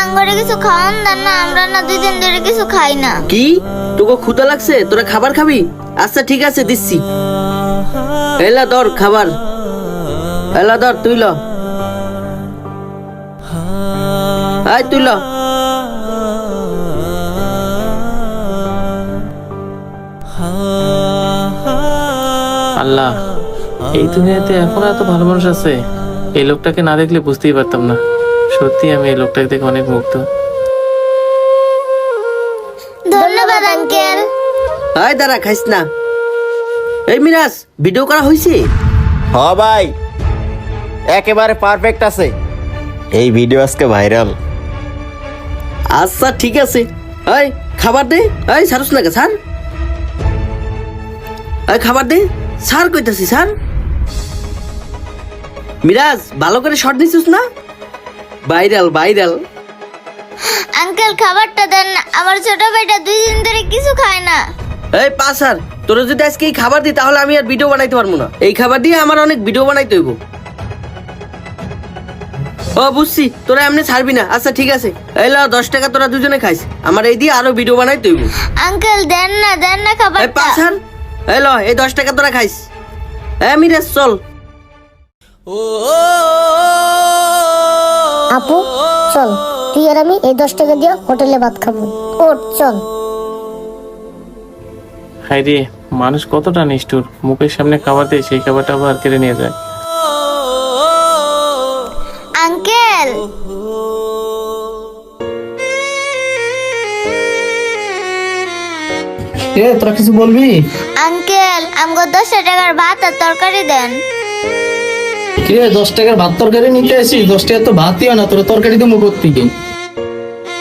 আঙ্গরে কিছু খাওয়ান দেন না, আমরা না 2 দিন ধরে কিছু খাই না। কি তোকে ক্ষুধা লাগছে? তোরা খাবার খাবি? আচ্ছা ঠিক আছে দিচ্ছি। এলা ধর খাবার, এলা ধর তুই ল, আয় তুই ল। আল্লাহ, এই দুনিয়াতে এখন এত ভালো মানুষ আছে। এই লোকটাকে না দেখলে বুঝতেই পারতাম না। সত্যি আমি এই লোকটাকে দেখে অনেক মুগ্ধ। ধন্যবাদ আঙ্কেল। আয় দাঁড়া, খাইস না। এই মিরাজ, ভিডিও করা হয়েছে? হ ভাই, একেবারে পারফেক্ট আছে। এই ভিডিও আজকে ভাইরাল। আচ্ছা ঠিক আছে। এই খাবার দে। এই সারস না স্যার, এই খাবার দে। স্যার কইতাছি স্যার। মিরাজ ভালো করে শট নিছিস না? Viral viral. আঙ্কেল খাবারটা দেন না, আমার ছোট ভাইটা 2 দিন ধরে কিছু খায় না। এই পাসার, তোরা যদি আজকে এই খাবার দিই তাহলে আমি আর ভিডিও বানাইতে পারবো না। এই খাবার দিয়ে আমার অনেক ভিডিও বানাইতে হইব। ও বুঝছি, তোরা এমনি ছাড়বি না। আচ্ছা ঠিক আছে, এই ল 10 টাকা তোরা দুজনে খাইস। আমার এই দিয়ে আরো ভিডিও বানাইতে হইব। আঙ্কেল দেন না এই খাবারটা। পাসার, এই ল এই 10 টাকা তোরা খাইস। হ্যাঁ মিরাজ চল। আপু চল, তুই আর আমি এই 10 টাকা দিয়ে হোটেলে ভাত খাবো। ওঠ চল। হাই রে, মানুষ কতটা নিষ্ঠুর। মুখের সামনে খাবার দেয়, সেই খাবারটা আবার কেড়ে নিয়ে যায়। আঙ্কেল তোরা কিছু বলবি? আঙ্কেল আমগো 10 টাকার ভাত আর তরকারি দেন। কিরে 10 টাকার ভাত তরকারি নিতে আসিস? 10 টাকা তো ভাতই হয় না, তোরা তরকারি তো মুখ করতে